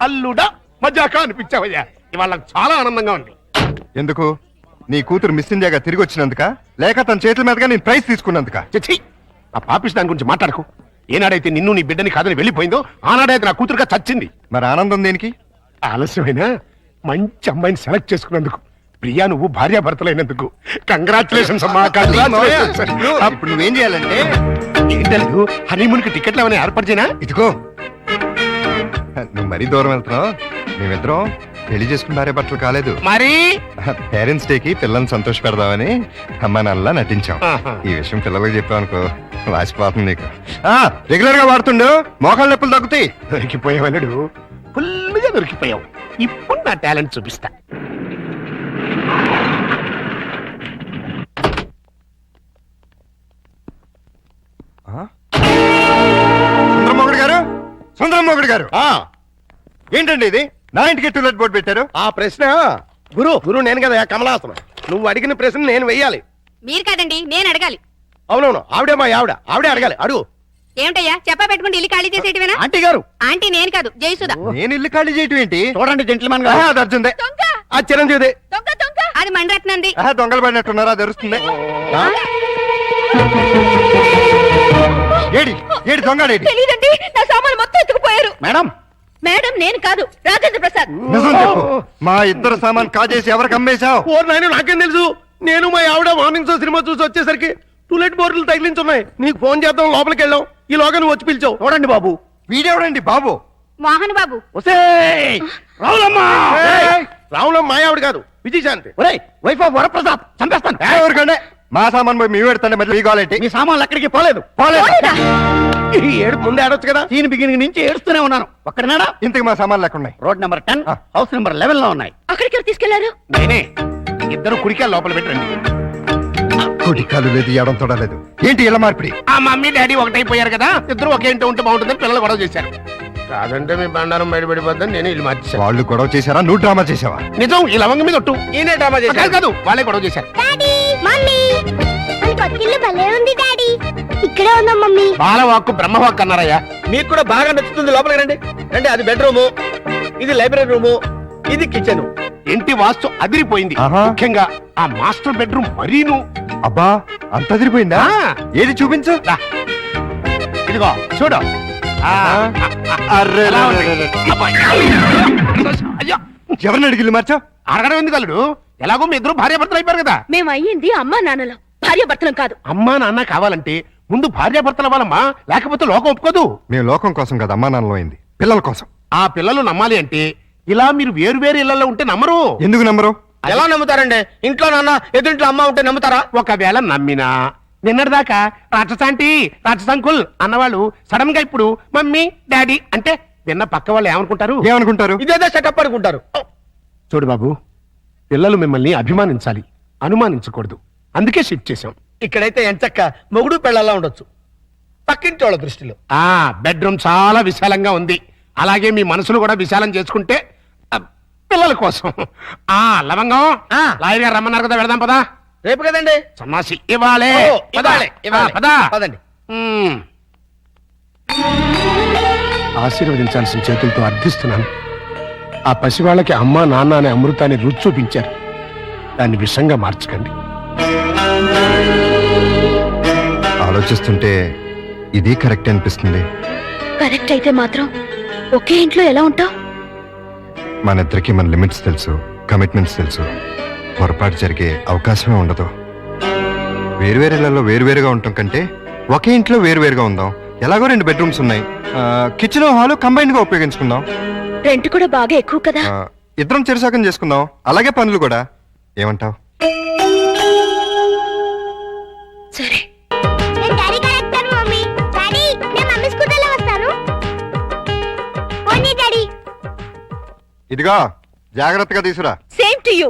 అల్లుడా మజాకా అనిపించావయ్యా. ఇవాళ చాలా ఆనందంగా ఉంది. ఎందుకు? నీ కూతురు మిస్ ఇండియాగా తిరిగి వచ్చినందుక, లేక తన చేతుల మీదుగా నేను ప్రైజ్ తీసుకున్నందుక? చచ్చి, ఆ పాపిస్ దాని గురించి మాట్లాడకు. ఏనాడైతే నిన్ను నీ బిడ్డని కాదని వెళ్ళిపోయిందో ఆనాడైతే నా కూతురుగా చచ్చింది. మరి ఆనందం దేనికి? ఆలస్యమైనా మంచి అమ్మాయిని సెలెక్ట్ చేసుకున్నందుకు. ప్రియా, నువ్వు భార్యాభర్తలైనందుకు కంగ్రాచులేషన్స్ అమ్మా. అప్పుడు నువ్వేం చేయాలంటే, ఏంటలేదు హనీమూన్ కి టికెట్లు ఏమైనా ఏర్పాటు చేయనా? ఇదిగో నువ్వు మరీ దూరం వెళ్తున్నావు. మేమిద్దరం పెళ్లి చేసుకుని భార్య భర్తలు కాలేదు. మరి పేరెంట్స్ డేకి పిల్లల్ని సంతోష పెడదామని అమ్మా నాన్నలా నటించాం. ఈ విషయం పిల్లలకు చెప్పావు అనుకో, వాసిపోతుంది నీకు. రెగ్యులర్ గా వాడుతుండు, మోకాళ్ళ నొప్పులు తగ్గుతాయి. దొరికిపోయావు, ఫుల్గా దొరికిపోయావు. ఇప్పుడు నా టాలెంట్ చూపిస్తా. సుందరమోగుడు గారు, సుందరమోగుడు గారు, ఏంటండి ఇది? నా ఇంటికి టూలెట్ బోర్డు పెట్టారు. ఆ ప్రశ్న గురు నేను కదా కమలాసనం. నువ్వు అడిగిన ప్రశ్న నేను వెయ్యాలి. మీరు కాదండి, నేను అడగాలి. అవునవును, ఆవిడే మా ఆవిడే అడగాలి. అడుగు. ఏమిటయ్యా చెప్పా పెట్టుకుంటే ఇల్లు ఖాళీ చేసేటివేనా? ఆంటీ గారు. ఆంటీ నేను కాదు, జయసుధ. నేను ఇల్లు ఖాళీ చేయటం ఏంటి? చూడండి జెంట్లమన్ గా. అది అర్జుందే. దొంగ ఆ చిరంజీవిదే. దొంగ దొంగ అది మండరత్నంది. దొంగలు పడినట్టున్నారా? అది అరుస్తుంది. ఏడి ఏడి దొంగడేడి? తెలీదండి, నా సామాను మొత్తం ఎత్తుకుపోయారు. మేడం మేడం నేను కాదు, రాజేంద్ర ప్రసాద్. నిజం చెప్పు. మా ఇద్దరు సామాన్ కాజేసి ఎవరికి అమ్మేశావు? ఓ నాయన, నాకేం తెలుసు. నేను మా ఆవిడ మార్నింగ్ షో సినిమా చూసి వచ్చేసరికి టూలెట్ బోర్డులు తగిలించున్నాయి. నీకు ఫోన్ చేద్దాం లోపలికి వెళ్ళాం. ఈ లోగా నువ్వు వచ్చి పిలిచావు. చూడండి బాబు. వీడెవడండి బాబు? మోహన్ బాబు. రావులమ్మ. రావులమ్మ మా ఆవిడ కాదు, విజయశాంతి. Wife of Varaprasad. చంపేస్తాను. ఎవరికంటే మా సామాన్ పోయి మీ పెడతాండి. మళ్ళీ మీ కావాలంటే మీ సామాన్లు ఎక్కడికి పోలేదు. ఈ ఏడు ముందే ఆడొచ్చు కదా. దీని బిగినింగ్ నుంచి ఏడుస్తూనే ఉన్నాను. ఒక్కడనాడా? ఇంతకు మా సామాన్లు ఎక్కడున్నాయి? రోడ్ నెంబర్ 10, హౌస్ నెంబర్ 11 లో ఉన్నాయి. అక్కడికి ఎవరు తీసుకెళ్లారు? నేనే. ఇద్దరు కుడికాయలు లోపల పెట్టండి. కుడికాలు లేదు, ఎడం తొడలేదు. ఏంటి ఇలా మార్పిడి? ఆ మమ్మీ డాడీ ఒకటైపోయారు కదా, ఇద్దరు ఒకే ఇంట్లో ఉంటే బాగుంటుందని పిల్లలు గొడవ చేశారు. కాదంటే మీ బండారం బయటపడిపోద్దని నేను ఇల్లు మార్చేశాను. వాళ్ళు గొడవ చేశారా? నువ్వు డ్రామా చేసావా? నిజం, ఈ లవంగ మీద ఒట్టు. ఈయనే డ్రామా చేశారు. కాదు, వాళ్ళే గొడవ చేశారు. ఇక్కడే ఉందా మమ్మీ? బాలవాక్కు బ్రహ్మవాక్కు అన్నారయ్యా. మీకు కూడా బాగా నచ్చుతుంది. లోపలికి రండి. రండి. అది బెడ్రూము, ఇది లైబ్రరీ రూము, ఇది కిచెన్. ఇంటి వాస్తు అదిరిపోయింది. ముఖ్యంగా ఆ మాస్టర్ బెడ్రూమ్ మరీను. అబ్బా, అంత అదిరిపోయిందా? ఏది చూపించు. ఇదిగో చూడు. ఎవరిని అడిగిల్లు మార్చావు? అడగడం ఎందుకు అల్లుడు? ఎలాగో మీ ఇద్దరు భార్యాభర్తలు అయిపోయారు కదా. మేము అయ్యింది అమ్మా నాన్నలో, భార్యాభర్తలం కాదు. అమ్మా నాన్న కావాలంటే ముందు భార్యాభర్తల వాళ్ళమ్మా, లేకపోతే లోకం ఒప్పుకోదు. మేము లోకం కోసం కదా అమ్మా నాన్నలో అయింది, పిల్లల కోసం. ఆ పిల్లలు నమ్మాలి అంటే ఇలా మీరు వేరు వేరు ఇళ్లలో ఉంటే నమ్మరు. ఎందుకు నమ్మరు? ఎలా నమ్ముతారండి? ఇంట్లో నాన్న ఎదురింట్లో అమ్మ ఉంటే నమ్ముతారా? ఒకవేళ నమ్మినా నిన్నటిదాకా రాక్షసాంటి రాక్షసంకుల్ అన్నవాళ్ళు సడన్ గా ఇప్పుడు మమ్మీ డాడీ అంటే విన్న పక్క వాళ్ళు ఏమనుకుంటారు? ఇదేదో సెటప్ అనుకుంటారు. చూడు బాబు, పిల్లలు మిమ్మల్ని అభిమానించాలి, అనుమానించకూడదు. అందుకే షిఫ్ట్ చేశాం. ఇక్కడైతే ఎంచక్క మొగుడు పెళ్ళలా ఉండొచ్చు. పక్కింటి వాళ్ళ దృష్టిలో బెడ్రూమ్ చాలా విశాలంగా ఉంది. అలాగే మీ మనసును కూడా విశాలం చేసుకుంటే పిల్లల కోసం. లవంగం లాయర్ గారు రమ్మన్నారు కదా, వెళదాం పదా. రేపు కదండి సన్నాసి. ఇవ్వాలే పదండి. ఆశీర్వదించాల్సిన చేతులతో అర్థిస్తున్నాను. ఆ పసివాళ్ళకి అమ్మా నాన్న అనే అమృతాన్ని రుచి చూపించారు. దాన్ని విషంగా మార్చకండి. ఆలోచిస్తుంటే ఇది కరెక్ట్ అనిపిస్తుంది. కరెక్ట్ అయితే మాత్రం ఒకే ఇంట్లో ఎలా ఉంటావు? మన ఇద్దరికి మన లిమిట్స్ తెలుసు, కమిట్మెంట్స్ తెలుసు. పొరపాటు జరిగే అవకాశమే ఉండదు. వేరువేరేలలో వేరువేరుగా ఉండటం కంటే ఒకే ఇంట్లో వేరువేరుగా ఉందాం. ఎలాగో 2 బెడ్రూమ్స్ ఉన్నాయి, కిచెన్ హాల్ కంబైన్ గా ఉపయోగించుకుందాం. రెంట్ కూడా బాగా ఎక్కువ కదా. ఇద్దరం చెరుసాకం చేసుకుందాం. అలాగే పనులు కూడా. ఏమంటావ్? సరే. ఇదిగో జాగ్రత్తగా తీసురా. Same to you.